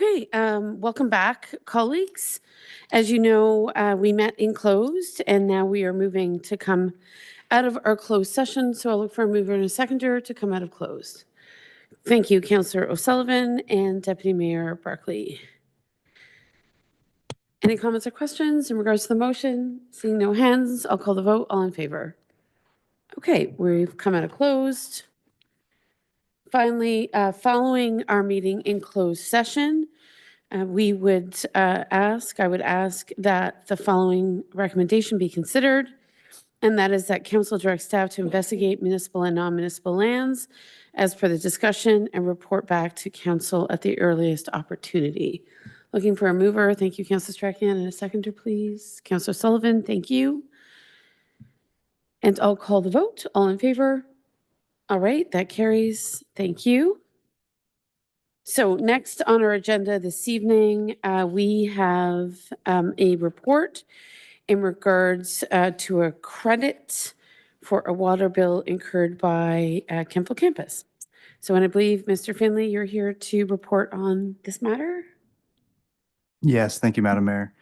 Okay, welcome back, colleagues. As you know, we met in closed, and now we are moving to come out of our closed session. So I'll look for a mover and a seconder to come out of closed. Thank you, Councillor O'Sullivan and Deputy Mayor Barclay. Any comments or questions in regards to the motion? Seeing no hands, I'll call the vote. All in favor? Okay, we've come out of closed. Finally, following our meeting in closed session, I would ask that the following recommendation be considered, and that is that council direct staff to investigate municipal and non-municipal lands as per the discussion and report back to council at the earliest opportunity. Looking for a mover. Thank you, Councillor Strachan, and a seconder, please. Councillor Sullivan, thank you. And I'll call the vote. All in favor? All right, that carries. Thank you. So next on our agenda this evening, we have a report in regards to a credit for a water bill incurred by Kemptville Campus. So, and I believe, Mr. Finlay, you're here to report on this matter? Yes, thank you, Madam Mayor.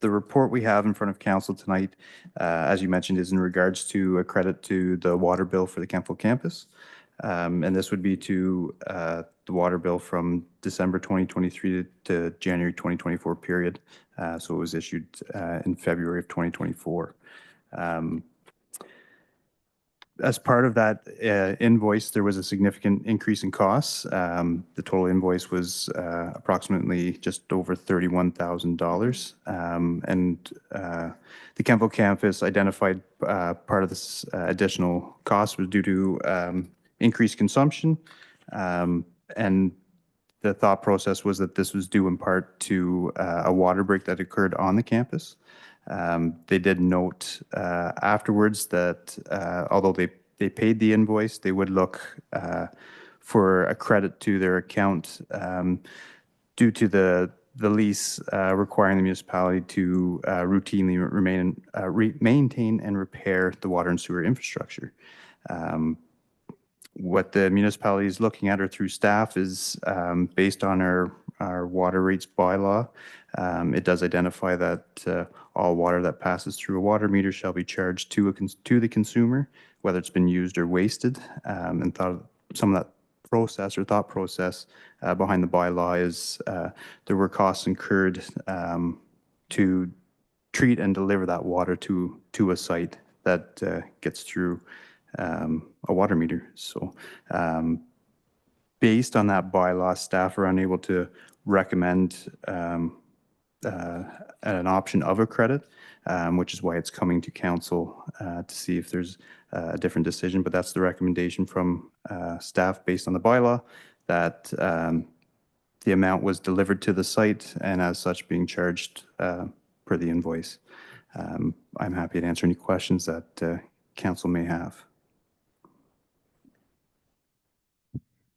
The report we have in front of council tonight, as you mentioned, is in regards to a credit to the water bill for the Kemptville Campus. And this would be to the water bill from December 2023 to January 2024 period. So it was issued in February of 2024. As part of that invoice, there was a significant increase in costs. The total invoice was approximately just over $31,000. And the Kemptville Campus identified part of this additional cost was due to increased consumption. And the thought process was that this was due in part to a water break that occurred on the campus. They did note afterwards that although they paid the invoice, they would look for a credit to their account due to the lease requiring the municipality to routinely maintain and repair the water and sewer infrastructure. What the municipality is looking at or through staff is based on our water rates bylaw. It does identify that all water that passes through a water meter shall be charged to the consumer, whether it's been used or wasted. And some of that thought process behind the bylaw is there were costs incurred to treat and deliver that water to a site that gets through a water meter. So based on that bylaw, staff are unable to recommend an option of a credit, which is why it's coming to council to see if there's a different decision. But that's the recommendation from staff based on the bylaw, that the amount was delivered to the site and as such being charged per the invoice. I'm happy to answer any questions that council may have.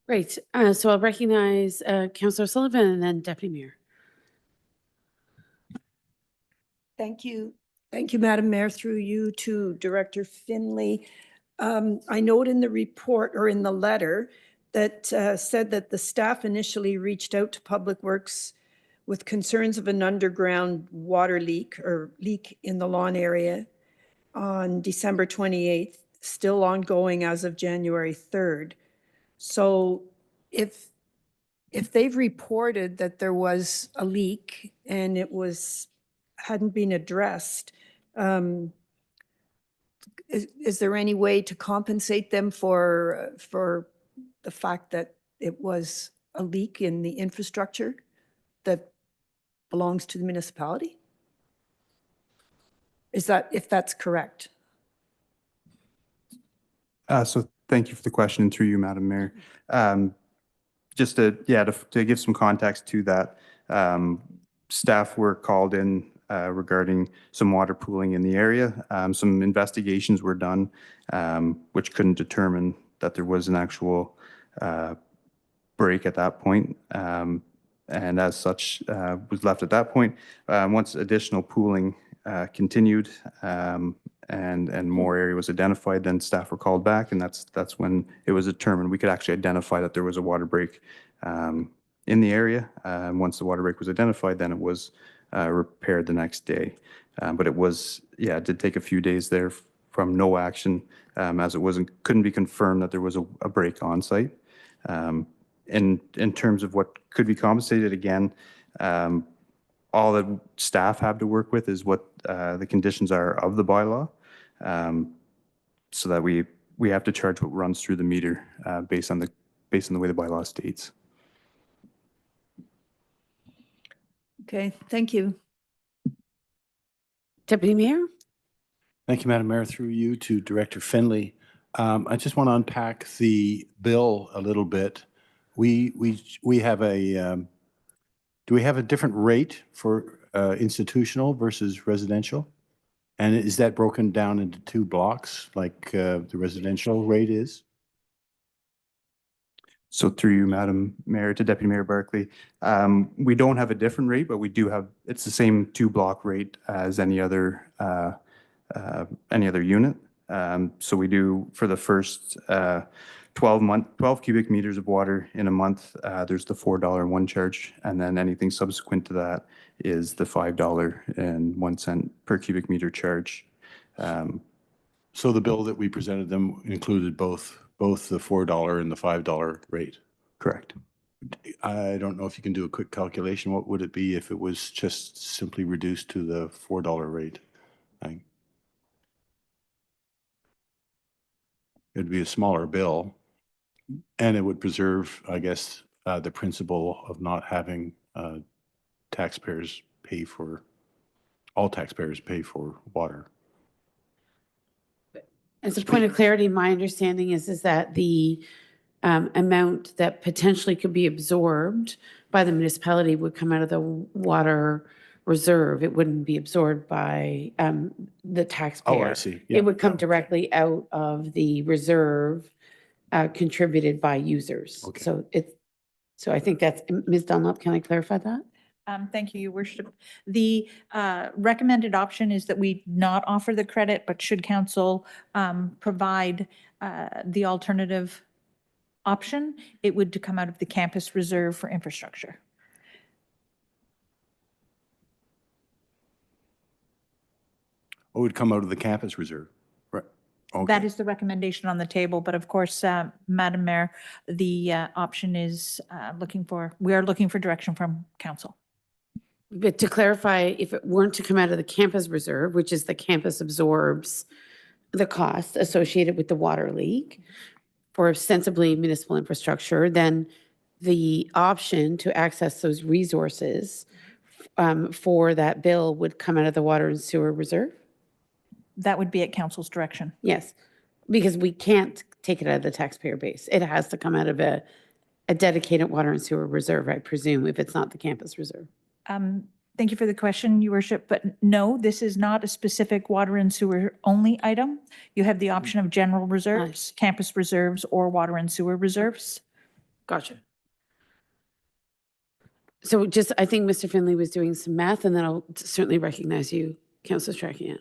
Great. So I'll recognize Councillor Sullivan and then Deputy Mayor. Thank you. Thank you, Madam Mayor, through you to Director Finlay. I note in the report or in the letter that said that the staff initially reached out to Public Works with concerns of an underground water leak or leak in the lawn area on December 28th, still ongoing as of January 3rd. So if they've reported that there was a leak and it hadn't been addressed, is there any way to compensate them for the fact that it was a leak in the infrastructure that belongs to the municipality? If that's correct? So thank you for the question, and through you, Madam Mayor. Just to give some context to that, staff were called in regarding some water pooling in the area. Some investigations were done, which couldn't determine that there was an actual break at that point. And as such, was left at that point. Once additional pooling continued and more area was identified, then staff were called back, and that's when it was determined we could actually identify that there was a water break in the area. Once the water break was identified, then it was repaired the next day. But it was, yeah, it did take a few days there from no action, as it couldn't be confirmed that there was a break on site. In terms of what could be compensated, again, all that staff have to work with is what the conditions are of the bylaw, so that we have to charge what runs through the meter based on the way the bylaw states. Okay, thank you. Deputy Mayor? Thank you, Madam Mayor. Through you to Director Finley. I just want to unpack the bill a little bit. We have do we have a different rate for institutional versus residential? And is that broken down into two blocks like the residential rate is? So through you, Madam Mayor, to Deputy Mayor Barclay, we don't have a different rate, but we do have, it's the same 2-block rate as any other unit. So we do, for the first 12 cubic meters of water in a month, there's the $4.01 charge, and then anything subsequent to that is the $5.01 per cubic meter charge. So the bill that we presented them included both the $4 and the $5 rate. Correct. I don't know if you can do a quick calculation. What would it be if it was just simply reduced to the $4 rate? It'd be a smaller bill, and it would preserve, I guess, the principle of not having all taxpayers pay for water. As a point of clarity, my understanding is that the amount that potentially could be absorbed by the municipality would come out of the water reserve. It wouldn't be absorbed by the taxpayer. Oh, I see. Yeah. It would come directly out of the reserve contributed by users. Okay. So I think that's, Ms. Dunlop, can I clarify that? Thank you, Your Worship. The recommended option is that we not offer the credit, but should council provide the alternative option, it would come out of the campus reserve for infrastructure. It would come out of the campus reserve, right? Okay. That is the recommendation on the table, but of course, Madam Mayor, the option is we are looking for direction from council. But to clarify, if it weren't to come out of the campus reserve, which is the campus absorbs the cost associated with the water leak for ostensibly municipal infrastructure, then the option to access those resources for that bill would come out of the water and sewer reserve? That would be at council's direction. Yes, because we can't take it out of the taxpayer base. It has to come out of a dedicated water and sewer reserve, I presume, if it's not the campus reserve. Thank you for the question, Your Worship, but no, this is not a specific water and sewer only item. You have the option of general reserves, campus reserves, or water and sewer reserves. Gotcha. So just, I think Mr. Finley was doing some math, and then I'll certainly recognize you, Councilor Strakian.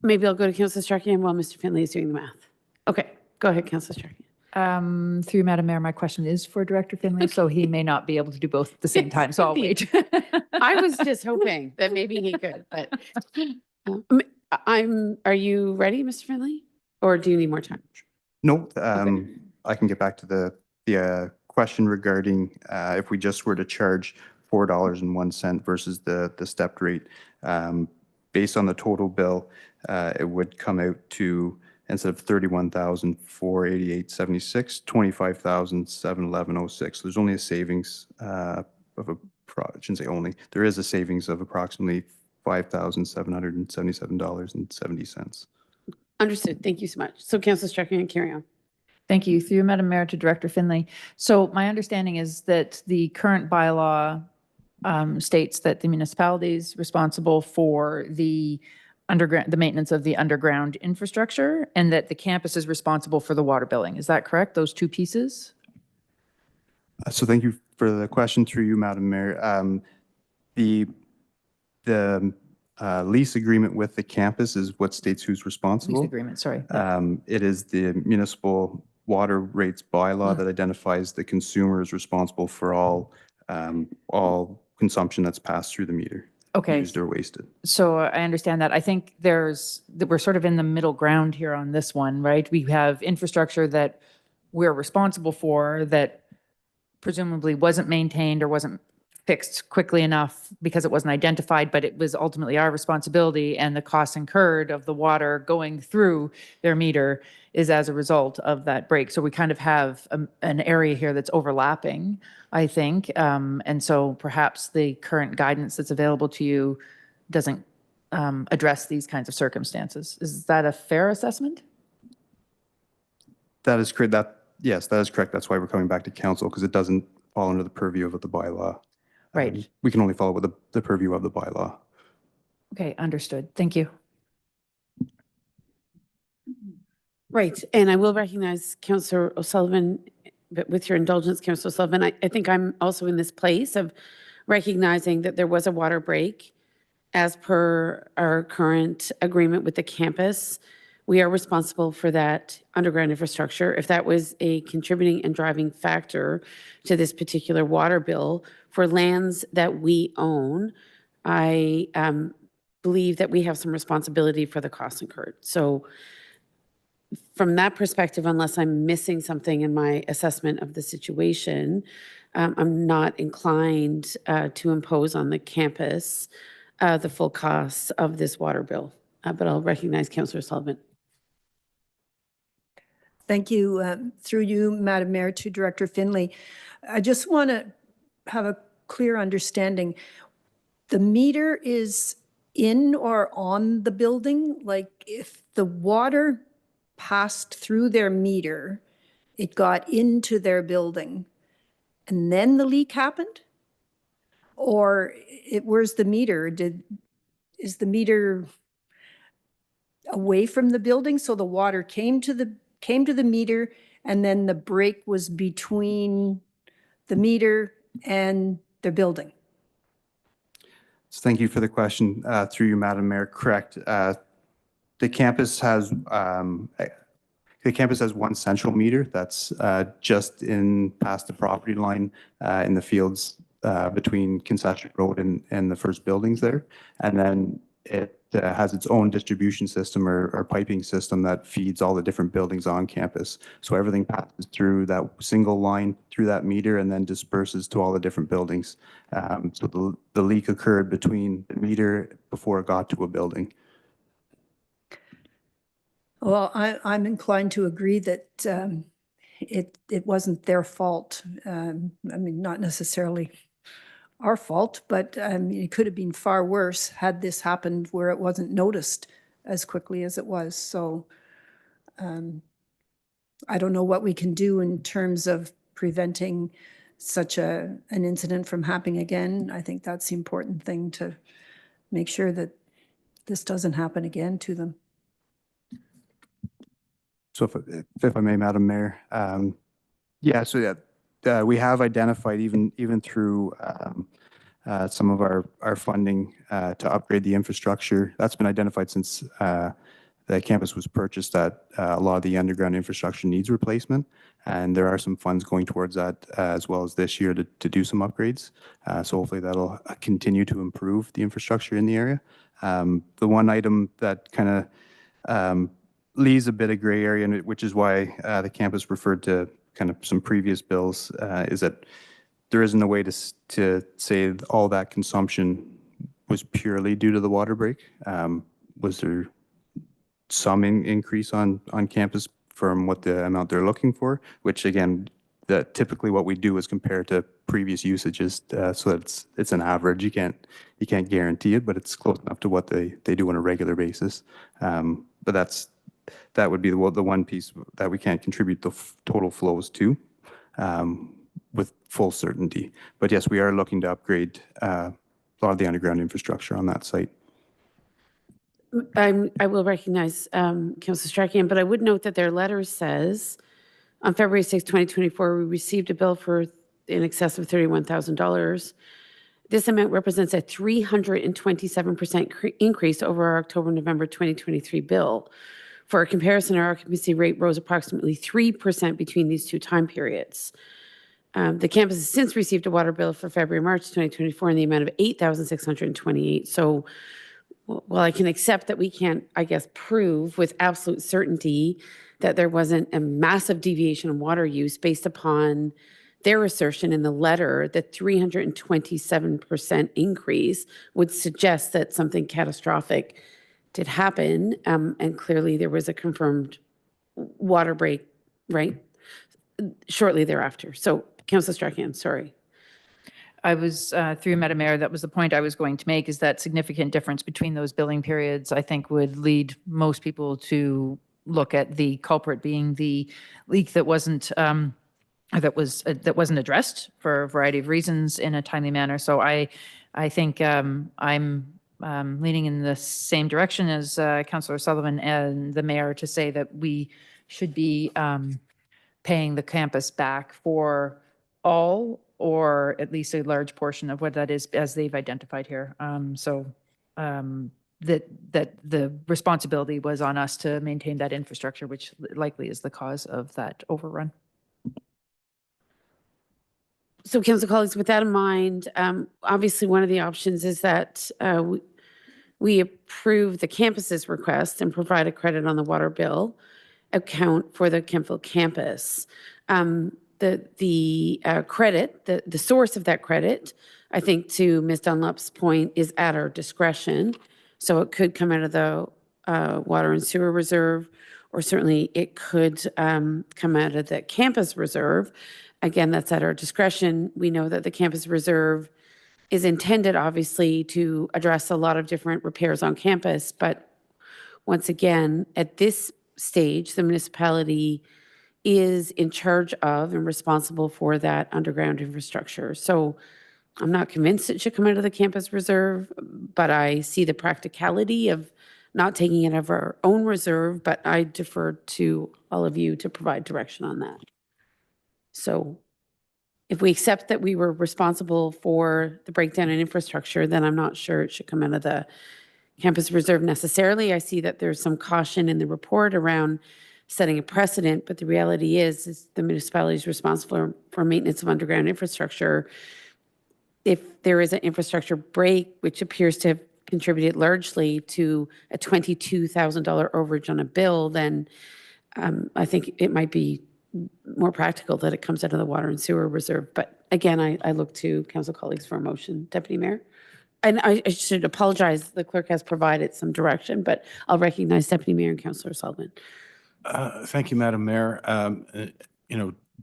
Maybe I'll go to Councilor Strakian while Mr. Finley is doing the math. Okay, go ahead, Councilor Strakian. Through Madam Mayor, my question is for Director Finley, so he may not be able to do both at the same time, so I'll wait. I was just hoping that maybe he could, but are you ready, Mr. Finley? Or do you need more time? No, I can get back to the question regarding if we just were to charge $4.01 versus the stepped rate. Based on the total bill, it would come out to, instead of $31,488.76, $25,711.06. So there's only a savings of I shouldn't say only, there is a savings of approximately $5,777.70. Understood. Thank you so much. So Councilor Strakian, carry on. Thank you. Through Madam Mayor to Director Finley. So my understanding is that the current bylaw states that the municipality is responsible for the maintenance of the underground infrastructure, and that the campus is responsible for the water billing. Is that correct? Those two pieces? So thank you for the question through you, Madam Mayor. The lease agreement with the campus is what states who's Lease responsible. agreement, sorry. It is the municipal water rates bylaw that identifies the consumer is responsible for all consumption that's passed through the meter, Okay. used or wasted. So I understand that. I think that we're sort of in the middle ground here on this one, right? We have infrastructure that we're responsible for that presumably wasn't maintained or wasn't fixed quickly enough because it wasn't identified, but it was ultimately our responsibility, and the costs incurred of the water going through their meter is as a result of that break. So we kind of have an area here that's overlapping, I think. And so perhaps the current guidance that's available to you doesn't address these kinds of circumstances. Is that a fair assessment? That is correct. Yes, that is correct. That's why we're coming back to council, because it doesn't fall under the purview of the bylaw. Right. We can only follow with the purview of the bylaw. Okay, understood. Thank you. Right, and I will recognize Councillor O'Sullivan, but with your indulgence, Councillor O'Sullivan, I think I'm also in this place of recognizing that there was a water break as per our current agreement with the campus. We are responsible for that underground infrastructure. If that was a contributing and driving factor to this particular water bill for lands that we own, I believe that we have some responsibility for the costs incurred. So from that perspective, unless I'm missing something in my assessment of the situation, I'm not inclined to impose on the campus the full costs of this water bill. But I'll recognize Councillor Sullivan. Thank you. Through you, Madam Mayor, to Director Finley. I just want to have a clear understanding. The meter is in or on the building? Like if the water passed through their meter, it got into their building, and then the leak happened? Or where's the meter? Is the meter away from the building, so the water came to the meter, and then the break was between the meter and the building? So thank you for the question through you, Madam Mayor. Correct. The campus has one central meter that's just past the property line in the fields between Concession Road and the first buildings there. And then it has its own distribution system or piping system that feeds all the different buildings on campus. So everything passes through that single line through that meter and then disperses to all the different buildings. So the leak occurred between the meter before it got to a building. Well, I'm inclined to agree that it wasn't their fault. I mean, not necessarily our fault, but it could have been far worse had this happened where it wasn't noticed as quickly as it was. So I don't know what we can do in terms of preventing such an incident from happening again. I think that's the important thing, to make sure that this doesn't happen again to them. So if I may, Madam Mayor, we have identified even through some of our funding to upgrade the infrastructure. That's been identified since the campus was purchased, that a lot of the underground infrastructure needs replacement, and there are some funds going towards that as well as this year to do some upgrades. So hopefully that'll continue to improve the infrastructure in the area. The one item that kind of leaves a bit of gray area, which is why the campus referred to kind of some previous bills, is that there isn't a way to say all that consumption was purely due to the water break. Was there some increase on campus from what the amount they're looking for? Which again, typically what we do is compare to previous usages, so that it's an average. You can't guarantee it, but it's close enough to what they do on a regular basis. But that would be the one piece that we can't contribute the total flows to with full certainty. But yes, we are looking to upgrade a lot of the underground infrastructure on that site. I will recognize Councillor Strachan, but I would note that their letter says, on February 6, 2024, we received a bill for in excess of $31,000. This amount represents a 327% increase over our October-November 2023 bill. For a comparison, our occupancy rate rose approximately 3% between these two time periods. The campus has since received a water bill for February-March 2024 in the amount of $8,628. So while I can accept that we can't, I guess, prove with absolute certainty that there wasn't a massive deviation in water use based upon their assertion in the letter, that 327% increase would suggest that something catastrophic did happen. And clearly there was a confirmed water break, right? Shortly thereafter. So Councillor Strachan, sorry. I was, through Madam Mayor, that was the point I was going to make, is that significant difference between those billing periods, I think, would lead most people to look at the culprit being the leak that wasn't addressed for a variety of reasons in a timely manner. So I think I'm leaning in the same direction as Councillor Sullivan and the mayor to say that we should be paying the campus back for all or at least a large portion of what that is, as they've identified here. That the responsibility was on us to maintain that infrastructure, which likely is the cause of that overrun. So council colleagues, with that in mind, obviously one of the options is that we approve the campus's request and provide a credit on the water bill account for the Kemptville campus. The credit, the source of that credit, I think to Ms. Dunlop's point, is at our discretion. So it could come out of the water and sewer reserve, or certainly it could come out of the campus reserve. Again, that's at our discretion. We know that the campus reserve is intended, obviously, to address a lot of different repairs on campus. But once again, at this stage, the municipality is in charge of and responsible for that underground infrastructure. So I'm not convinced it should come out of the campus reserve, but I see the practicality of not taking it out of our own reserve, but I defer to all of you to provide direction on that. So if we accept that we were responsible for the breakdown in infrastructure, then I'm not sure it should come out of the campus reserve necessarily. I see that there's some caution in the report around setting a precedent, but the reality is the municipality is responsible for maintenance of underground infrastructure. If there is an infrastructure break, which appears to have contributed largely to a $22,000 overage on a bill, then I think it might be more practical that it comes out of the water and sewer reserve. But again, I look to council colleagues for a motion. Deputy Mayor? And I should apologize, the clerk has provided some direction, but I'll recognize Deputy Mayor and Councillor Sullivan. Thank you, Madam Mayor.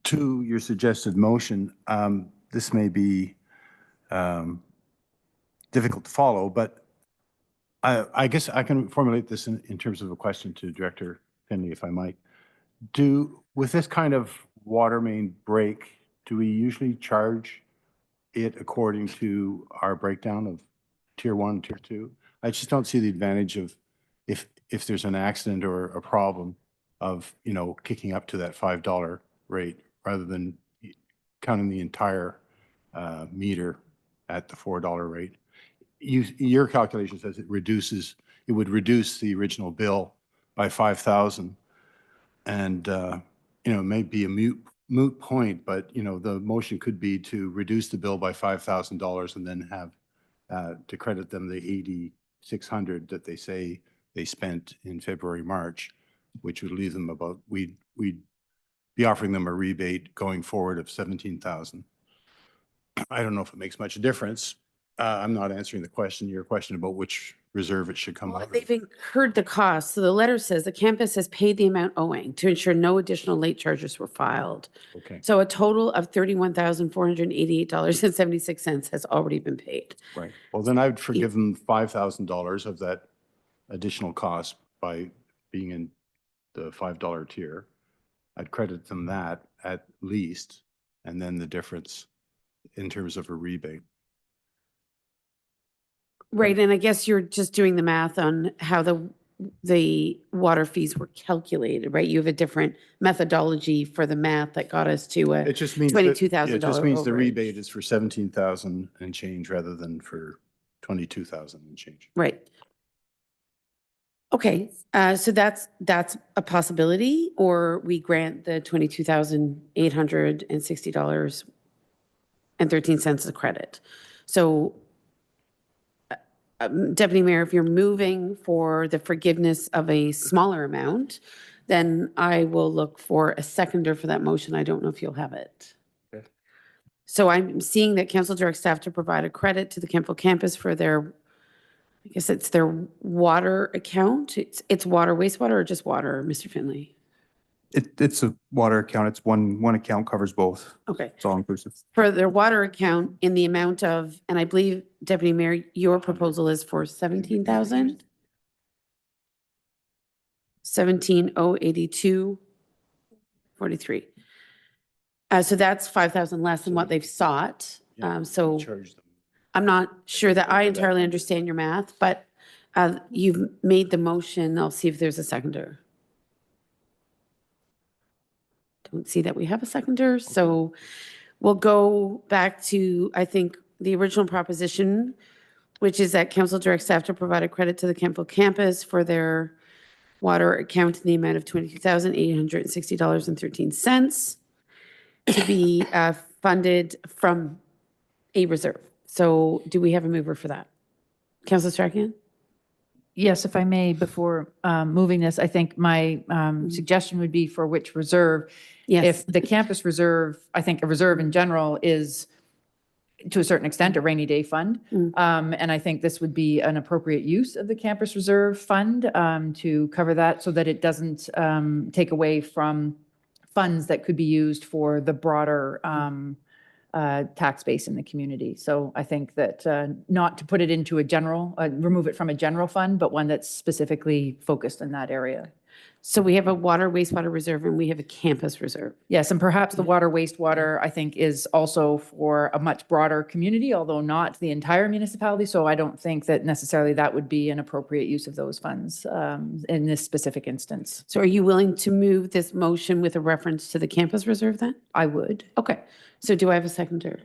To your suggested motion, this may be difficult to follow, but I guess I can formulate this in terms of a question to Director Finley, if I might. With this kind of water main break, do we usually charge it according to our breakdown of tier 1, tier 2? I just don't see the advantage of if there's an accident or a problem of, kicking up to that $5 rate rather than counting the entire meter at the $4 rate. Your calculation says it would reduce the original bill by $5,000. And, it may be a moot point, but, the motion could be to reduce the bill by $5,000 and then have to credit them the $8,600 that they say they spent in February, March, which would leave them about, we'd be offering them a rebate going forward of $17,000. I don't know if it makes much difference. I'm not answering your question about which reserve it should come out of. They've incurred the cost. So the letter says the campus has paid the amount owing to ensure no additional late charges were filed. Okay, So a total of $31,488.76 has already been paid. right. Well, then I would forgive them $5,000 of that additional cost by being in the $5 tier. I'd credit them that at least, and then the difference in terms of a rebate. Right, and I guess you're just doing the math on how the the water fees were calculated, right? You have a different methodology for the math that got us to It a just means that- $22,000 It just means the overage. rebate is for 17,000 and change rather than for 22,000 and change. Right. Okay, so that's a possibility, or we grant the $22,860.13 of credit. So Deputy Mayor, if you're moving for the forgiveness of a smaller amount, then I will look for a seconder for that motion. I don't know if you'll have it. Okay. So I'm seeing that council directs staff to provide a credit to the Kemptville campus for their, I guess it's their water account. It's water, wastewater, or just water, Mr. Finley? It's a water account. It's one account covers both. Okay. It's all inclusive. For their water account in the amount of, and I believe, Deputy Mayor, your proposal is for 17,000? 17,082.43. So that's 5,000 less than what they've sought. Yeah, So Charge them. I'm not sure that I entirely understand your math, but you've made the motion. I'll see if there's a seconder. Don't see that we have a seconder, so we'll go back to, I think, the original proposition, which is that council directs staff to provide a credit to the Kemptville campus for their water account in the amount of $22,860.13 to be funded from a reserve. So do we have a mover for that? Councilor Strachan? Yes, if I may, before moving this, I think my suggestion would be for which reserve. Yes. If the campus reserve, I think a reserve in general is, to a certain extent, a rainy day fund. And I think this would be an appropriate use of the campus reserve fund to cover that so that it doesn't take away from funds that could be used for the broader tax base in the community. So I think that not to put it into a general, remove it from a general fund, but one that's specifically focused in that area. So we have a water, wastewater reserve, and we have a campus reserve. Yes, and perhaps the water wastewater, I think, is also for a much broader community, although not the entire municipality. So I don't think that necessarily that would be an appropriate use of those funds in this specific instance. So are you willing to move this motion with a reference to the campus reserve then? I would. Okay, so do I have a seconder?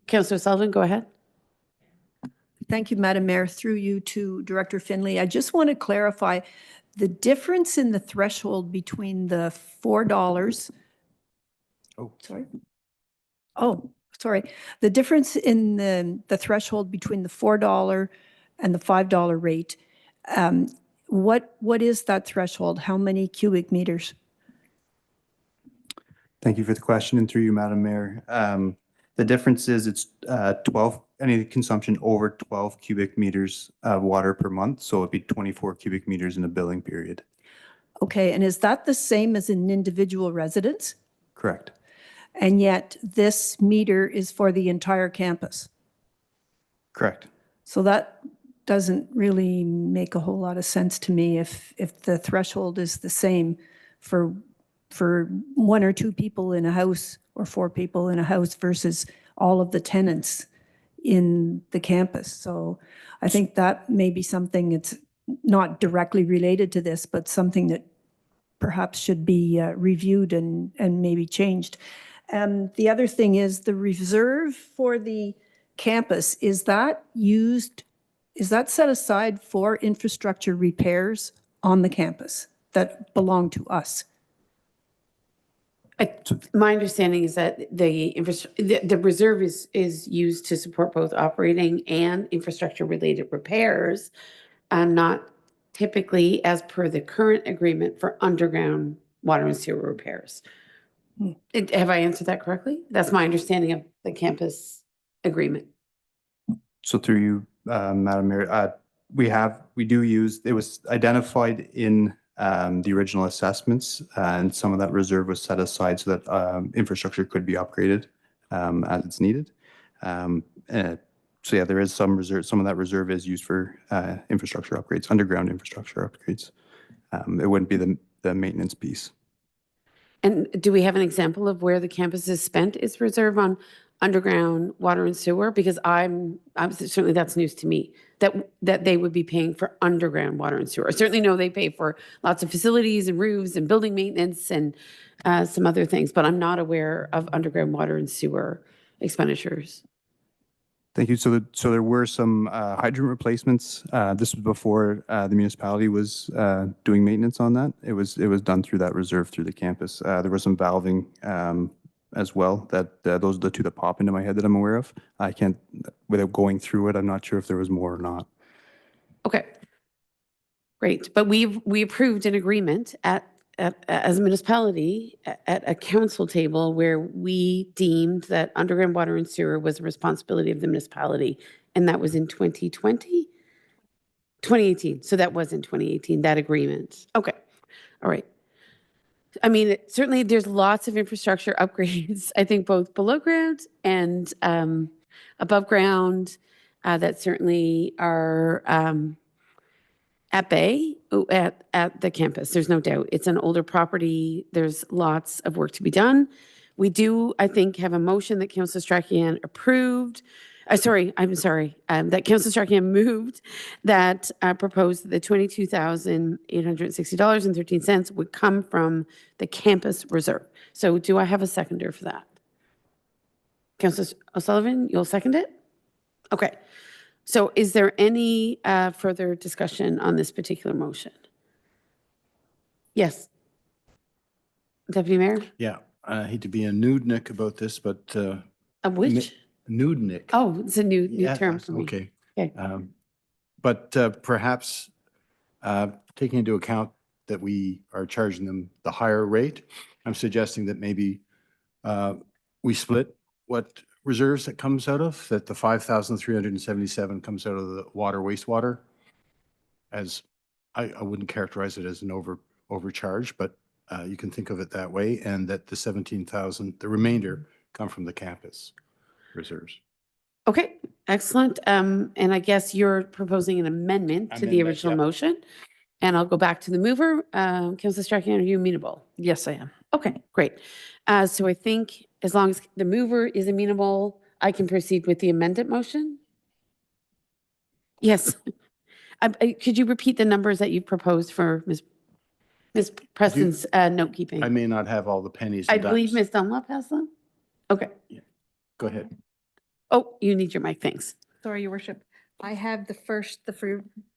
Councillor Sullivan, go ahead. Thank you, Madam Mayor. Through you to Director Finley. I just want to clarify the difference in the threshold between the $4. Oh. Sorry. Oh, sorry. The difference in the threshold between the $4 and the $5 rate. What is that threshold? How many cubic meters? Thank you for the question, and through you, Madam Mayor. The difference is it's 12, any consumption over 12 cubic meters of water per month. So it'd be 24 cubic meters in a billing period. Okay, and is that the same as an individual residence? Correct. And yet this meter is for the entire campus. Correct. So that doesn't really make a whole lot of sense to me if the threshold is the same for one or two people in a house or four people in a house versus all of the tenants in the campus. So I think that may be something that's not directly related to this, but something that perhaps should be reviewed and maybe changed. The other thing is the reserve for the campus, is that set aside for infrastructure repairs on the campus that belong to us? My understanding is that the reserve is used to support both operating and infrastructure-related repairs, and not typically, as per the current agreement, for underground water and sewer repairs. Have I answered that correctly? That's my understanding of the campus agreement. So through you, Madam Mayor, we do use, it was identified in the original assessments, and some of that reserve was set aside so that infrastructure could be upgraded as it's needed. So yeah, there is some reserve, some of that reserve is used for infrastructure upgrades, underground infrastructure upgrades. It wouldn't be the maintenance piece. And do we have an example of where the campus has spent its reserve on underground water and sewer? Because I'm certainly that's news to me, that they would be paying for underground water and sewer. I certainly know they pay for lots of facilities and roofs and building maintenance and some other things, but I'm not aware of underground water and sewer expenditures. Thank you. So there were some hydrant replacements. This was before the municipality was doing maintenance on that. It was done through that reserve through the campus. There was some valving as well. Those are the two that pop into my head that I'm aware of. I can't, without going through it, I'm not sure if there was more or not. Okay. Great. But we approved an agreement as a municipality at a council table where we deemed that underground water and sewer was a responsibility of the municipality. And that was in 2020? 2018. So that was in 2018, that agreement. Okay. All right. I mean, certainly there's lots of infrastructure upgrades, I think both below ground and above ground that certainly are at bay at the campus. There's no doubt. It's an older property. There's lots of work to be done. We do, I think, have a motion that Councillor Strachian approved. That Councillor Strachian moved that proposed that the $22,860.13 would come from the campus reserve. So do I have a seconder for that? Councillor O'Sullivan, you'll second it? Okay. So is there any further discussion on this particular motion? Yes. Deputy Mayor? Yeah, I hate to be a nudnik about this, but A which? nudnik. Oh, it's a new Yeah, term for me. Okay. Okay. But perhaps taking into account that we are charging them the higher rate, I'm suggesting that maybe we split what reserves that comes out of, that the 5,377 comes out of the water wastewater. As I wouldn't characterize it as an overcharge, but you can think of it that way, and that the 17,000, the remainder, come from the campus reserves. Okay, excellent. And I guess you're proposing an amendment to the Amendment, original yep. motion. And I'll go back to the mover. Councillor Strachian, are you amenable? Yes, I am. Okay, great. So I think as long as the mover is amenable, I can proceed with the amended motion? Yes. Could you repeat the numbers that you've proposed for Ms. Preston's note keeping? I may not have all the pennies I and believe dimes. Ms. Dunlop has them? Okay. Go ahead. Oh, you need your mic, thanks. Sorry, your worship. I have the first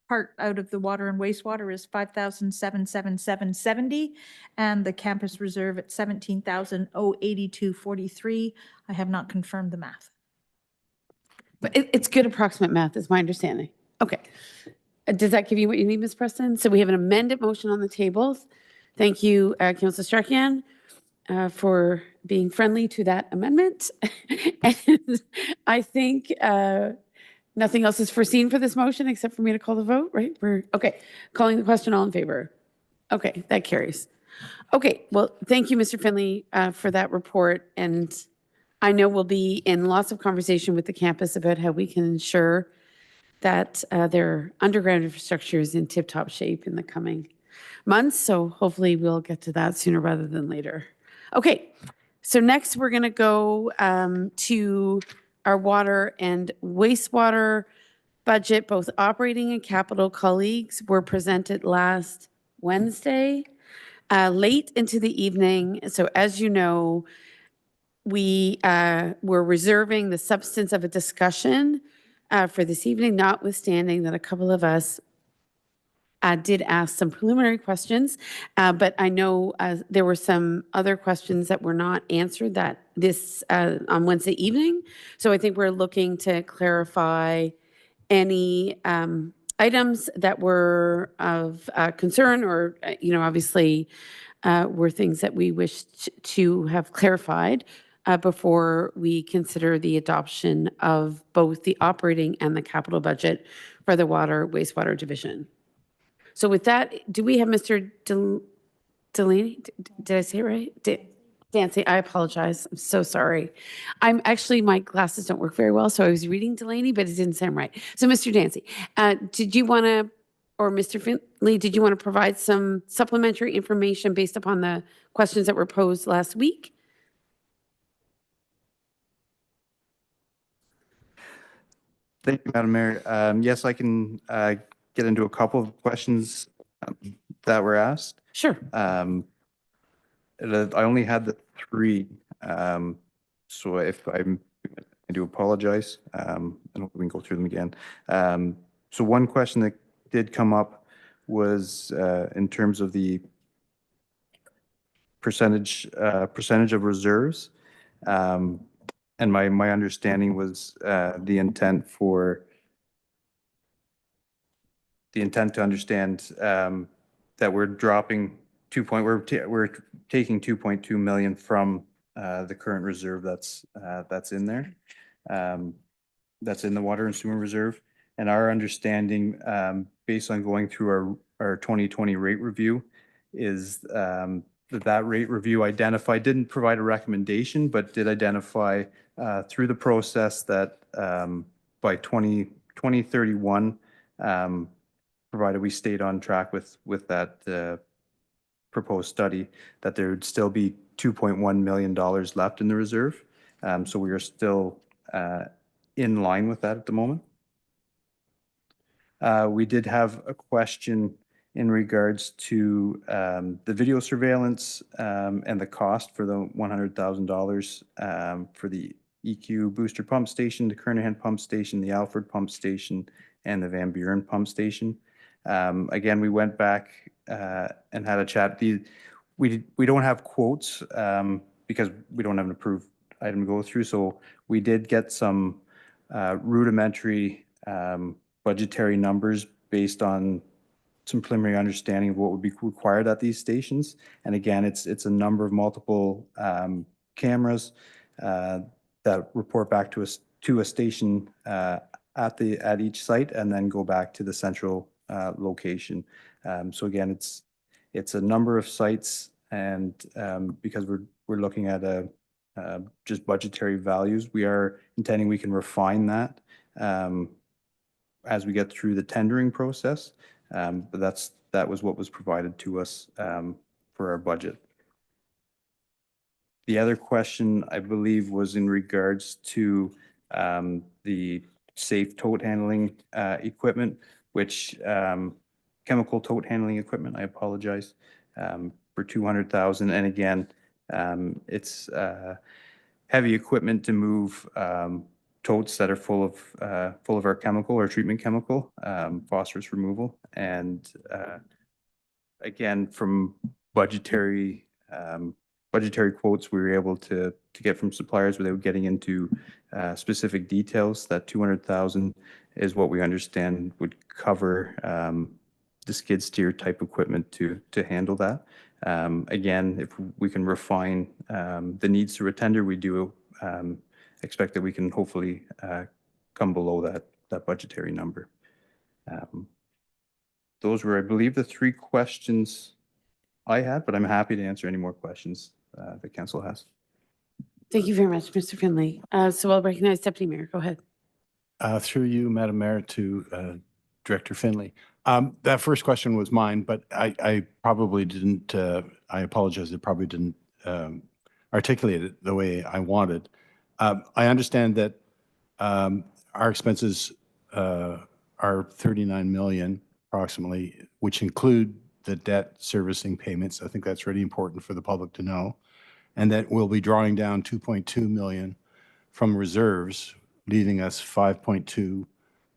part out of the water and wastewater is 5,777.70 and the campus reserve at 17,082.43. I have not confirmed the math. But it's good approximate math is my understanding. Okay. Does that give you what you need, Ms. Preston? So we have an amended motion on the table. Thank you, Councillor Strachian, for being friendly to that amendment. And I think nothing else is foreseen for this motion except for me to call the vote, right? Okay. Calling the question, all in favor. Okay, that carries. Okay, well, thank you, Mr. Finley, for that report. And I know we'll be in lots of conversation with the campus about how we can ensure that their underground infrastructure is in tip-top shape in the coming months. So hopefully we'll get to that sooner rather than later. Okay, so next we're going to go to our water and wastewater budget. Both operating and capital colleagues were presented last Wednesday, late into the evening. So as you know, we were reserving the substance of a discussion for this evening, notwithstanding that a couple of us did ask some preliminary questions, but I know there were some other questions that were not answered that this on Wednesday evening. So I think we're looking to clarify any items that were of concern or, obviously were things that we wished to have clarified before we consider the adoption of both the operating and the capital budget for the water wastewater division. So with that, do we have Mr. Delaney? Did I say it right? Dancy, I apologize. I'm so sorry. My glasses don't work very well, so I was reading Delaney, but it didn't sound right. So Mr. Dancy, did you want to, or Mr. Finley, did you want to provide some supplementary information based upon the questions that were posed last week? Thank you, Madam Mayor. Yes, I can get into a couple of questions that were asked. Sure. I only had the three, so if I do apologize, and we can go through them again. So one question that did come up was in terms of the percentage of reserves. And my understanding was the intent to understand that we're dropping we're taking 2.2 million from the current reserve that's in there, that's in the water and sewer reserve. And our understanding, based on going through our 2020 rate review, is that rate review didn't provide a recommendation, but did identify through the process that by 2031, provided we stayed on track with that proposed study, that there would still be $2.1 million left in the reserve. So we are still in line with that at the moment. We did have a question in regards to the video surveillance and the cost for the $100,000 for the EQ booster pump station, the Kernahan pump station, the Alfred pump station, and the Van Buren pump station. Again, we went back and had a chat. We don't have quotes because we don't have an approved item to go through. So we did get some rudimentary budgetary numbers based on some preliminary understanding of what would be required at these stations. And again, it's a number of multiple cameras that report back to a station at each site, and then go back to the central location. So again, it's a number of sites, and because we're looking at just budgetary values, we are intending we can refine that as we get through the tendering process. But that was what was provided to us for our budget. The other question, I believe, was in regards to the safe tote handling equipment, which chemical tote handling equipment, I apologize, for $200,000. And again, it's heavy equipment to move totes that are full of our chemical or treatment chemical, phosphorus removal. And again, from budgetary quotes we were able to get from suppliers without getting into specific details, that 200,000 is what we understand would cover the skid steer type equipment to handle that. Again, if we can refine the needs through a tender, we do expect that we can hopefully come below that budgetary number. Those were, I believe, the three questions I had, but I'm happy to answer any more questions the council has. Thank you very much, Mr. Finley. So I'll recognize Deputy Mayor. Go ahead. Through you, Madam Mayor, to Director Finley. That first question was mine, but I probably didn't, I apologize, I probably didn't articulate it the way I wanted. I understand that our expenses are 39 million approximately, which include the debt servicing payments. I think that's really important for the public to know. And that we'll be drawing down 2.2 million from reserves, leaving us 5.2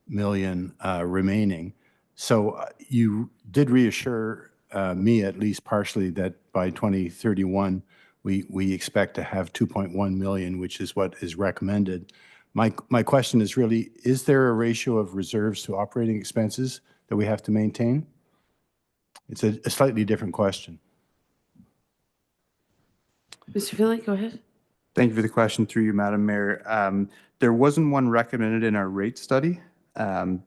million remaining. So you did reassure me, at least partially, that by 2031, we expect to have 2.1 million, which is what is recommended. My question is really, is there a ratio of reserves to operating expenses that we have to maintain? It's a slightly different question. Mr. Finley, go ahead. Thank you for the question, through you, Madam Mayor. There wasn't one recommended in our rate study, so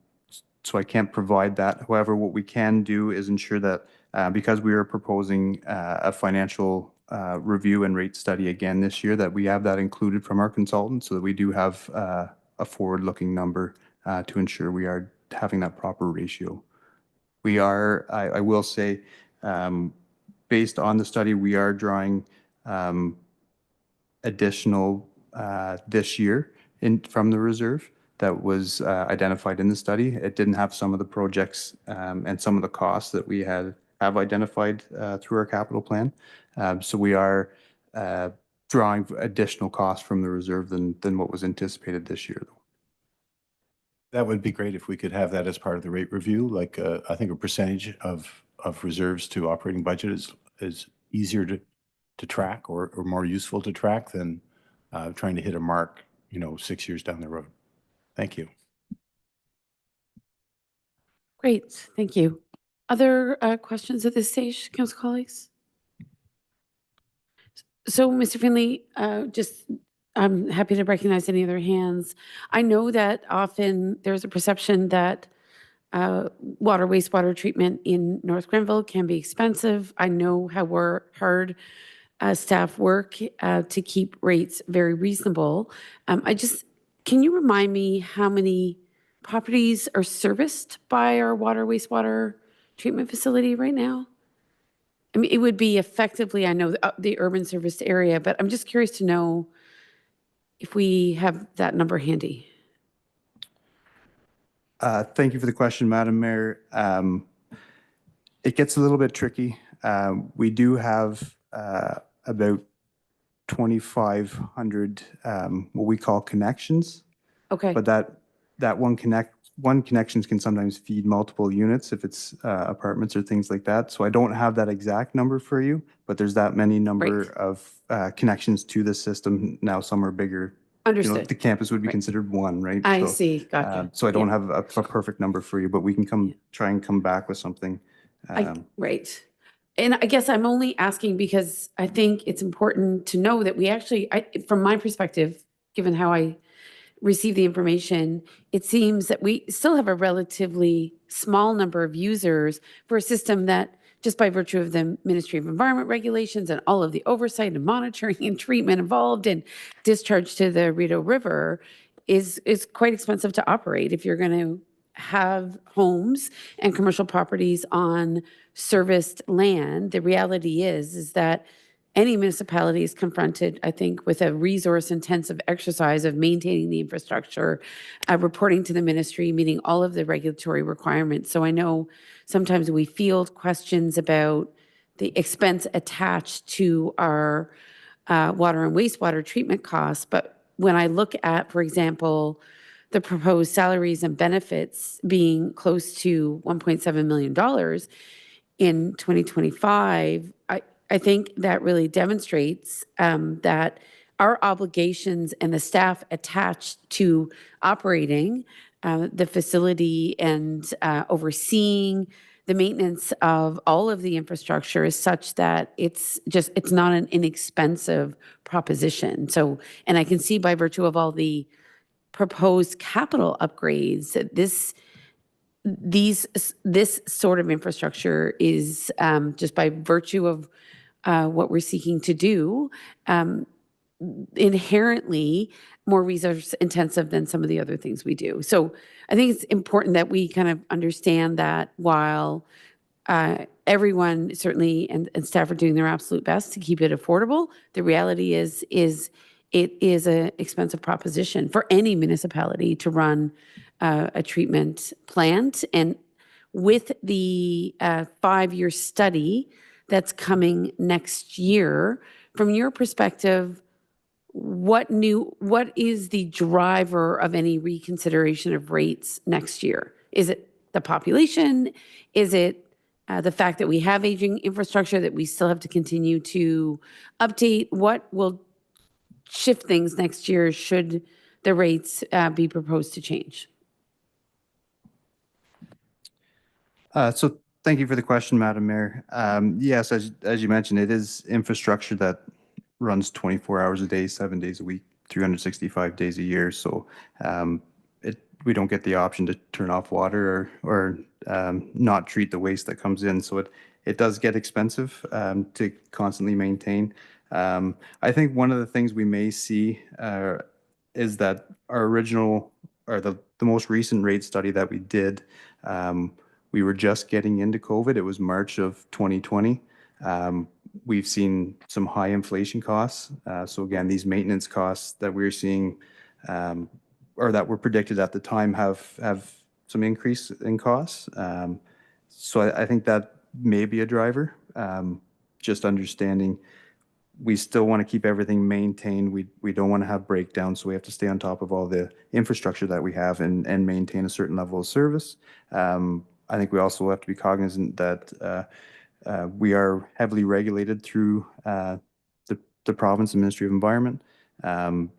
I can't provide that. However, what we can do is ensure that because we are proposing a financial review and rate study again this year, that we have that included from our consultant, so that we do have a forward-looking number to ensure we are having that proper ratio. We are, I will say, based on the study, we are drawing additional this year from the reserve. that was identified in the study. It didn't have some of the projects and some of the costs that we have identified through our capital plan. So we are drawing additional costs from the reserve than what was anticipated this year, though. That would be great if we could have that as part of the rate review, like I think a percentage of reserves to operating budget is easier to track or more useful to track than trying to hit a mark, 6 years down the road. Thank you. Great, thank you. Other questions at this stage, council colleagues? So, Mr. Finley, I'm happy to recognize any other hands. I know that often there's a perception that wastewater treatment in North Grenville can be expensive. I know how hard staff work to keep rates very reasonable. Can you remind me how many properties are serviced by our wastewater treatment facility right now? I mean, it would be effectively, I know, the urban serviced area, but I'm just curious to know if we have that number handy. Thank you for the question, Madam Mayor. It gets a little bit tricky. We do have about 2,500 what we call connections, Okay, but that one connections can sometimes feed multiple units if it's apartments or things like that. So I don't have that exact number for you, but there's that many number Right. of connections to the system. Now some are bigger. understood. The campus would be Right. considered one, right? I So, see, gotcha. So I don't Yeah. have a perfect number for you, but we can try and come back with something. Right. And I guess I'm only asking because I think it's important to know that we actually, from my perspective, given how I receive the information, it seems that we still have a relatively small number of users for a system that, just by virtue of the Ministry of Environment regulations and all of the oversight and monitoring and treatment involved and discharge to the Rideau River, is quite expensive to operate if you're going to have homes and commercial properties on serviced land. The reality is that any municipality is confronted, I think, with a resource-intensive exercise of maintaining the infrastructure, reporting to the ministry, meeting all of the regulatory requirements. So I know sometimes we field questions about the expense attached to our water and wastewater treatment costs, but when I look at, for example, the proposed salaries and benefits being close to $1.7 million in 2025, I think that really demonstrates that our obligations and the staff attached to operating the facility and overseeing the maintenance of all of the infrastructure is such that it's not an inexpensive proposition. So, and I can see by virtue of all the proposed capital upgrades that this sort of infrastructure is just by virtue of what we're seeking to do, inherently more resource intensive than some of the other things we do. So I think it's important that we kind of understand that while everyone certainly and staff are doing their absolute best to keep it affordable, the reality is it is an expensive proposition for any municipality to run a treatment plant. And with the 5-year study that's coming next year, from your perspective, what is the driver of any reconsideration of rates next year? Is it the population? Is it the fact that we have aging infrastructure that we still have to continue to update? What will shift things next year should the rates be proposed to change? So thank you for the question, Madam Mayor. Yes, as you mentioned, it is infrastructure that runs 24 hours a day, 7 days a week, 365 days a year. So we don't get the option to turn off water or not treat the waste that comes in. So it does get expensive to constantly maintain. I think one of the things we may see is that our original or the most recent rate study that we did, we were just getting into COVID. It was March of 2020. We've seen some high inflation costs. So again, these maintenance costs that we're seeing or that were predicted at the time have some increase in costs. So I think that may be a driver. Just understanding we still want to keep everything maintained. We don't want to have breakdowns, so we have to stay on top of all the infrastructure that we have and maintain a certain level of service. I think we also have to be cognizant that we are heavily regulated through the province and Ministry of Environment, and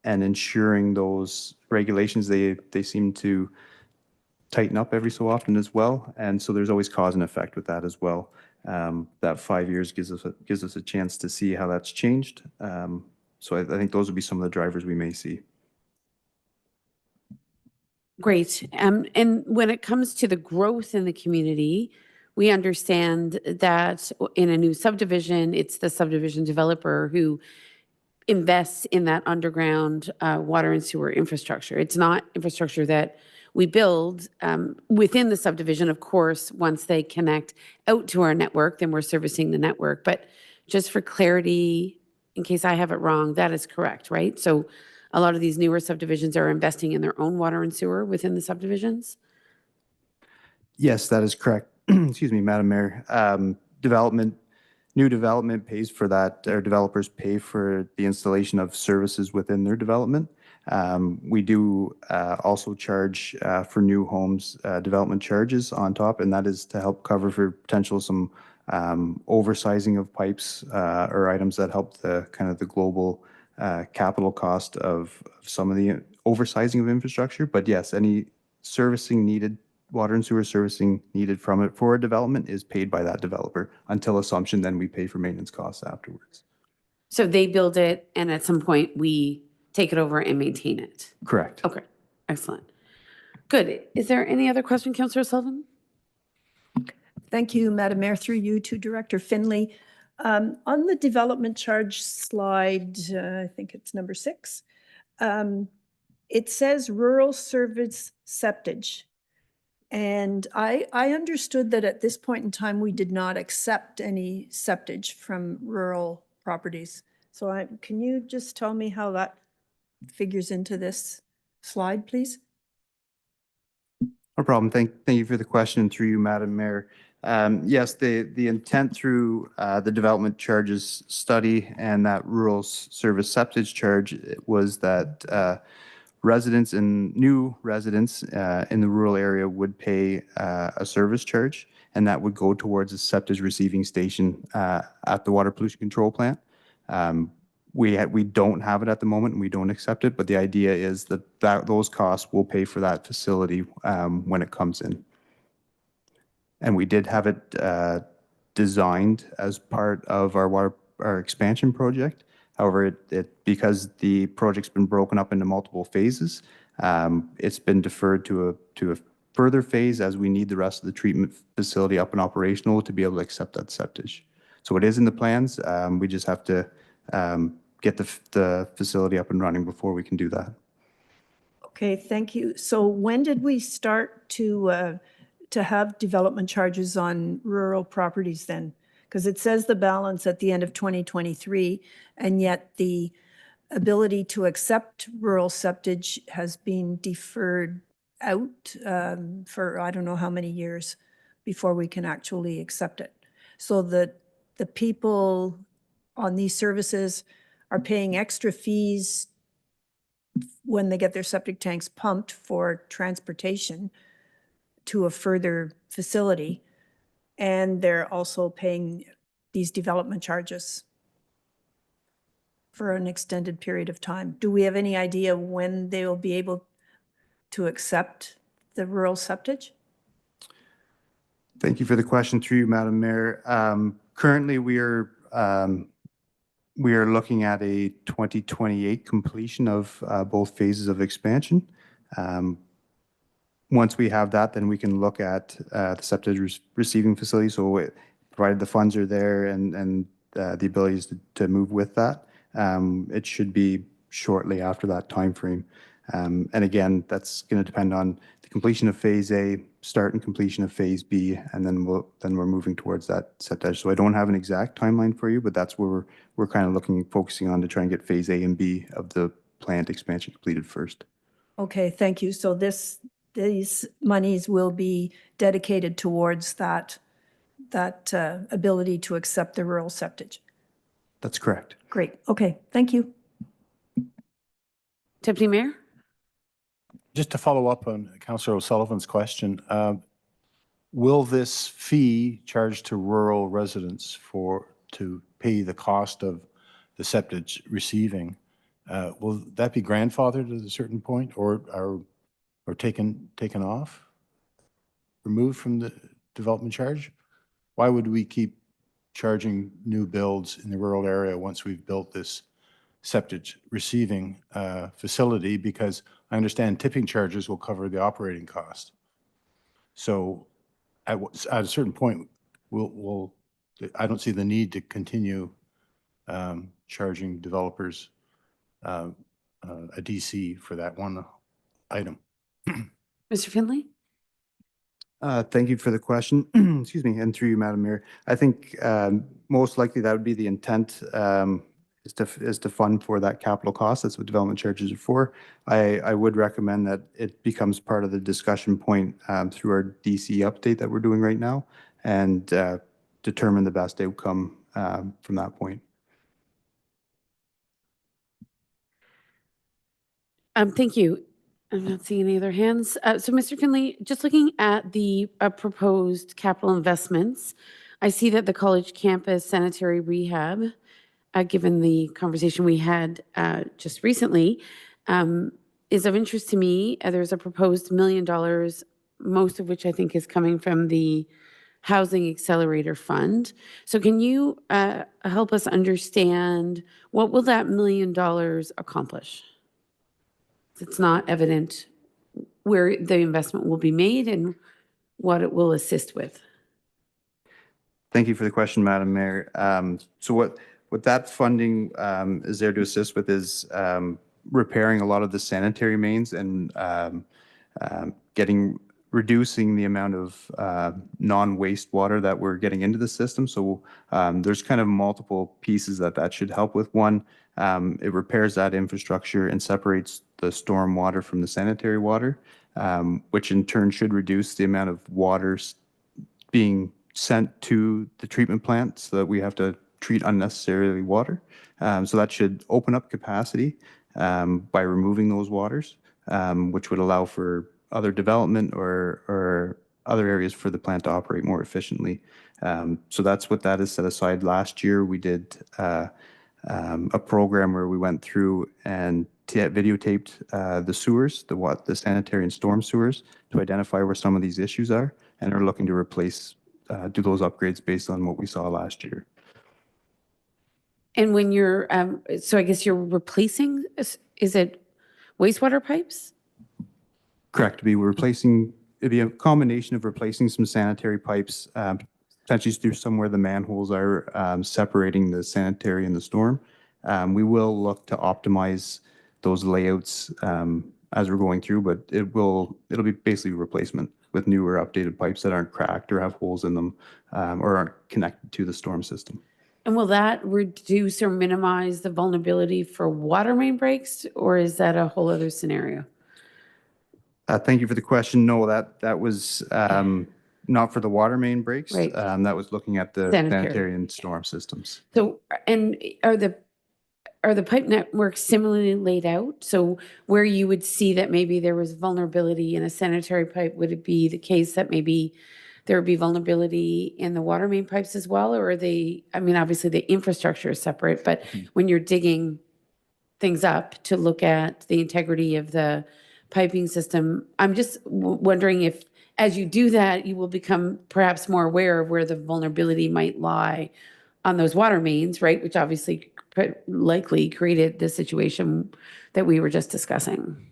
ensuring those regulations, they seem to tighten up every so often as well. And so there's always cause and effect with that as well. That 5 years gives us a chance to see how that's changed. So I think those would be some of the drivers we may see. Great. And when it comes to the growth in the community, we understand that in a new subdivision, it's the subdivision developer who invests in that underground water and sewer infrastructure. It's not infrastructure that we build within the subdivision. Of course, once they connect out to our network, then we're servicing the network. But just for clarity, in case I have it wrong, that is correct, right? So a lot of these newer subdivisions are investing in their own water and sewer within the subdivisions? Yes, that is correct. Excuse me, Madam Mayor. New development pays for that, or developers pay for the installation of services within their development. We do also charge for new homes development charges on top, and that is to help cover for potential some oversizing of pipes or items that help the kind of the global capital cost of some of the oversizing of infrastructure. But yes, any servicing needed, water and sewer servicing needed from it for a development is paid by that developer until assumption. Then we pay for maintenance costs afterwards. So they build it, and at some point, we take it over and maintain it? Correct. Okay, excellent. Good. Is there any other question, Councillor Sullivan? Thank you, Madam Mayor, through you to Director Finley. On the development charge slide, I think it's number 6, it says rural service septage. And I understood that at this point in time, we did not accept any septage from rural properties. So can you just tell me how that figures into this slide, please? No problem. Thank you for the question through you, Madam Mayor. Yes, the intent through the development charges study and that rural service septage charge was that residents and new residents in the rural area would pay a service charge, and that would go towards a septage receiving station at the water pollution control plant. We don't have it at the moment, and we don't accept it, but the idea is that those costs will pay for that facility when it comes in. And we did have it designed as part of our expansion project. However, because the project's been broken up into multiple phases, it's been deferred to a further phase as we need the rest of the treatment facility up and operational to be able to accept that septage. So it is in the plans. We just have to get the facility up and running before we can do that. Okay, thank you. So when did we start to have development charges on rural properties then? Because it says the balance at the end of 2023, and yet the ability to accept rural septage has been deferred out for I don't know how many years before we can actually accept it. So the people on these services are paying extra fees when they get their septic tanks pumped for transportation to a further facility. And they're also paying these development charges for an extended period of time. Do we have any idea when they will be able to accept the rural septage? Thank you for the question through you, Madam Mayor. Currently, we are looking at a 2028 completion of both phases of expansion. Once we have that, then we can look at the septage receiving facility. So provided the funds are there and the abilities to move with that, it should be shortly after that time frame. And again, that's going to depend on the completion of Phase A, start and completion of Phase B, and then we're moving towards that septage. So I don't have an exact timeline for you, but that's where we're kind of focusing on to try and get Phase A and B of the plant expansion completed first. Okay, thank you. So these monies will be dedicated towards that ability to accept the rural septage. That's correct. Great. Okay, thank you. Deputy Mayor? Just to follow up on Councillor O'Sullivan's question, will this fee charged to rural residents to pay the cost of the septage receiving, will that be grandfathered at a certain point or taken off, removed from the development charge? Why would we keep charging new builds in the rural area once we've built this septage receiving facility? Because I understand tipping charges will cover the operating cost. So at a certain point, I don't see the need to continue charging developers a DC for that one item. Mr. Finley? Thank you for the question. Excuse me, and through you, Madam Mayor. I think most likely that would be the intent, is to fund for that capital cost. That's what development charges are for. I would recommend that it becomes part of the discussion point through our DC update that we're doing right now, and determine the best outcome from that point. Thank you. I'm not seeing any other hands. So Mr. Finley, just looking at the proposed capital investments, I see that the college campus sanitary rehab, given the conversation we had just recently, is of interest to me. There's a proposed $1 million, most of which I think is coming from the Housing Accelerator Fund. So can you help us understand what will that $1 million accomplish? It's not evident where the investment will be made and what it will assist with. Thank you for the question, Madam Mayor. So what that funding is there to assist with is repairing a lot of the sanitary mains and reducing the amount of non-wastewater that we're getting into the system. So there's kind of multiple pieces that should help with. One, it repairs that infrastructure and separates the storm water from the sanitary water, which in turn should reduce the amount of water being sent to the treatment plant so that we have to treat unnecessarily water. So that should open up capacity by removing those waters, which would allow for other development or other areas for the plant to operate more efficiently. So that's what that is set aside. Last year, we did a program where we went through and videotaped the sewers, the sanitary and storm sewers, to identify where some of these issues are, and are looking to do those upgrades based on what we saw last year. And when you're, so I guess you're replacing, is it wastewater pipes? Correct. It'd be a combination of replacing some sanitary pipes, potentially through somewhere the manholes are, separating the sanitary and the storm. We will look to optimize those layouts as we're going through, but it'll be basically replacement with newer updated pipes that aren't cracked or have holes in them, or aren't connected to the storm system. And will that reduce or minimize the vulnerability for water main breaks, or is that a whole other scenario? Thank you for the question. No, that was not for the water main breaks. Right. That was looking at the sanitary and storm systems. So, and are the pipe networks similarly laid out? So where you would see that maybe there was vulnerability in a sanitary pipe, would it be the case that maybe there would be vulnerability in the water main pipes as well? Or are they, I mean, obviously the infrastructure is separate, but when you're digging things up to look at the integrity of the piping system, I'm just wondering if, as you do that, you will become perhaps more aware of where the vulnerability might lie on those water mains, right? Which obviously likely created the situation that we were just discussing.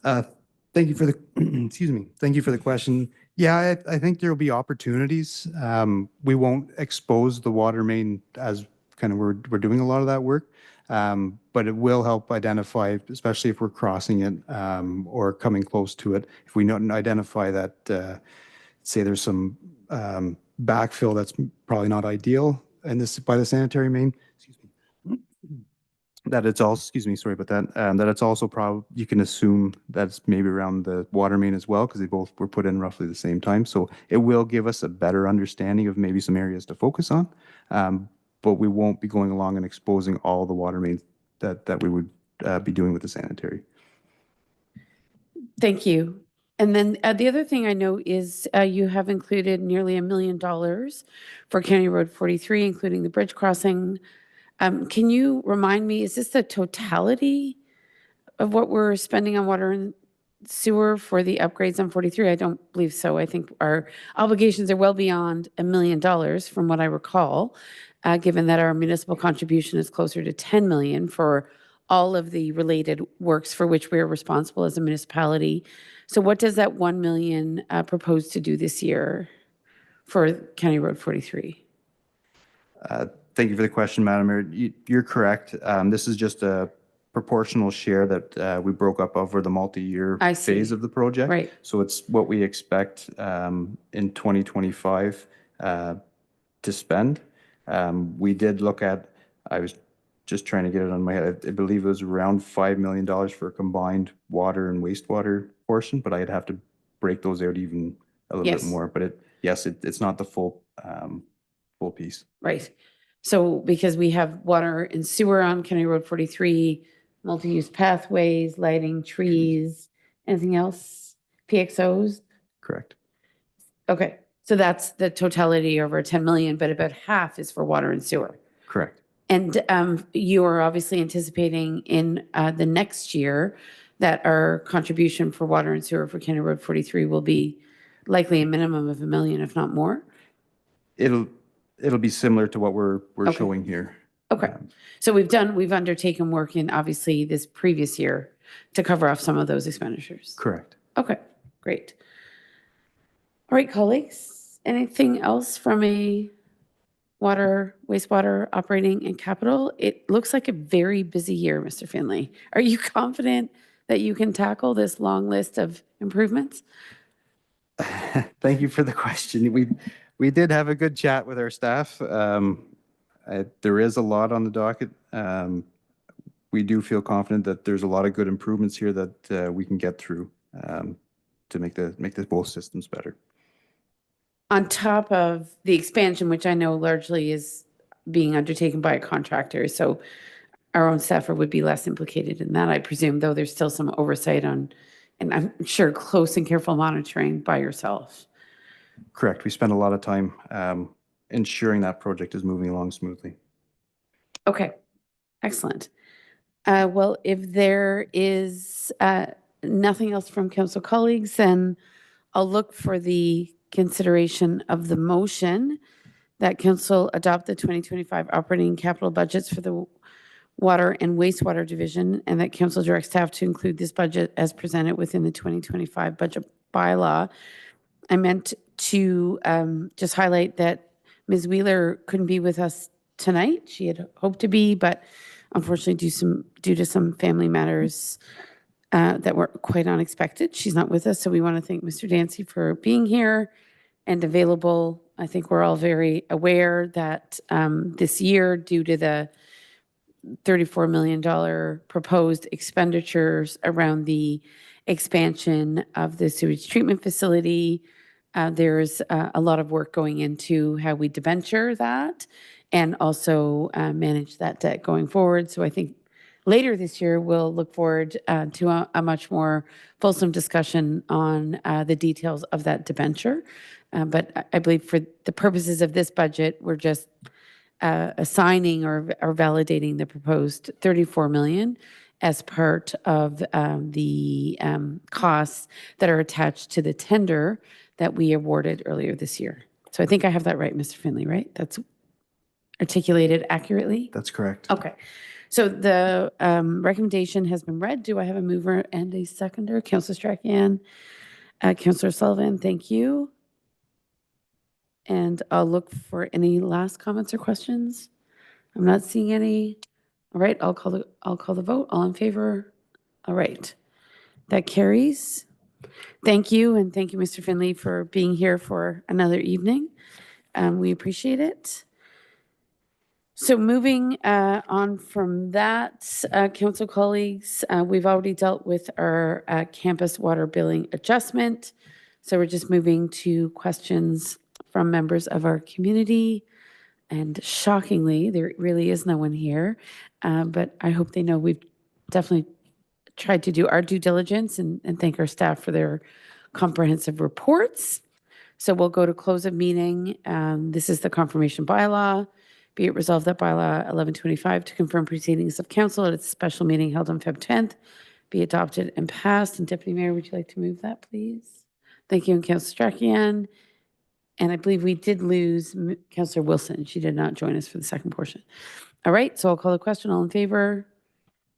Thank you for the, excuse me. Thank you for the question. Yeah, I think there will be opportunities. We won't expose the water main as kind of we're doing a lot of that work, but it will help identify, especially if we're crossing it or coming close to it. If we don't identify that, say there's some backfill that's probably not ideal in this by the sanitary main, excuse me, that it's also, excuse me, sorry about that, that it's also you can assume that's maybe around the water main as well, because they both were put in roughly the same time. So it will give us a better understanding of maybe some areas to focus on. But we won't be going along and exposing all the water mains that we would be doing with the sanitary. Thank you. And then the other thing I know is you have included nearly $1 million for County Road 43, including the bridge crossing. Can you remind me, is this the totality of what we're spending on water and sewer for the upgrades on 43? I don't believe so. I think our obligations are well beyond $1 million from what I recall, given that our municipal contribution is closer to 10 million for all of the related works for which we are responsible as a municipality. So what does that 1 million propose to do this year for County Road 43? Thank you for the question, Madam Mayor. You're correct. This is just a proportional share that we broke up over the multi-year I see. phase of the project. Right. So it's what we expect in 2025 to spend. We did look at, I was just trying to get it on my head, I believe it was around $5 million for a combined water and wastewater portion, but I'd have to break those out even a little Yes. bit more. But it's not the full piece. Right. So because we have water and sewer on County Road 43, multi-use pathways, lighting, trees, anything else? PXOs? Correct. Okay. So that's the totality over 10 million, but about half is for water and sewer. Correct. And you are obviously anticipating in the next year that our contribution for water and sewer for County Road 43 will be likely a minimum of $1 million, if not more. It'll be similar to what we're Okay. showing here. Okay. So we've undertaken work in obviously this previous year to cover off some of those expenditures. Correct. Okay, great. All right, colleagues, anything else from a water, wastewater, operating and capital? It looks like a very busy year, Mr. Finley. Are you confident that you can tackle this long list of improvements? Thank you for the question. We did have a good chat with our staff. There is a lot on the docket. We do feel confident that there's a lot of good improvements here that we can get through to make both systems better. On top of the expansion, which I know largely is being undertaken by a contractor, so our own staffer would be less implicated in that, I presume, though there's still some oversight on, and I'm sure close and careful monitoring by yourself. Correct. We spend a lot of time ensuring that project is moving along smoothly. Okay, excellent. Well, if there is nothing else from council colleagues, then I'll look for the consideration of the motion that council adopt the 2025 operating capital budgets for the water and wastewater division, and that council direct staff to include this budget as presented within the 2025 budget bylaw. I meant to just highlight that Ms. Wheeler couldn't be with us tonight. She had hoped to be, but unfortunately due to some family matters that were quite unexpected, she's not with us. So we want to thank Mr. Dancy for being here and available. I think we're all very aware that this year, due to the $34 million proposed expenditures around the expansion of the sewage treatment facility, there's a lot of work going into how we debenture that and also manage that debt going forward. So I think later this year, we'll look forward to a much more fulsome discussion on the details of that debenture. But I believe for the purposes of this budget, we're just assigning or validating the proposed 34 million as part of the costs that are attached to the tender that we awarded earlier this year. So I think I have that right, Mr. Finley, right? That's articulated accurately? That's correct. Okay. So the recommendation has been read. Do I have a mover and a seconder? Councillor Strachan, Councillor Sullivan, thank you. And I'll look for any last comments or questions. I'm not seeing any. All right, I'll call the vote. All in favor? All right. That carries. Thank you, and thank you, Mr. Finley, for being here for another evening. We appreciate it. So moving on from that, council colleagues, we've already dealt with our campus water billing adjustment. So we're just moving to questions from members of our community. And shockingly, there really is no one here. But I hope they know we've definitely tried to do our due diligence and thank our staff for their comprehensive reports. So we'll go to close of meeting. This is the confirmation bylaw. Be it resolved that bylaw 1125 to confirm proceedings of council at its special meeting held on Feb 10th be adopted and passed. And Deputy Mayor, would you like to move that, please? Thank you, and Councillor Strachian. And I believe we did lose Councillor Wilson. She did not join us for the second portion. All right, so I'll call the question. All in favor?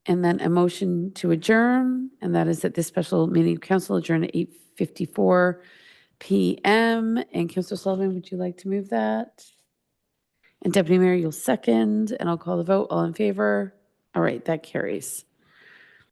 And then a motion to adjourn, and that is that this special meeting of council adjourn at 8:54 p.m. And Councillor Sullivan, would you like to move that? And Deputy Mayor, you'll second, and I'll call the vote. All in favor? All right, that carries.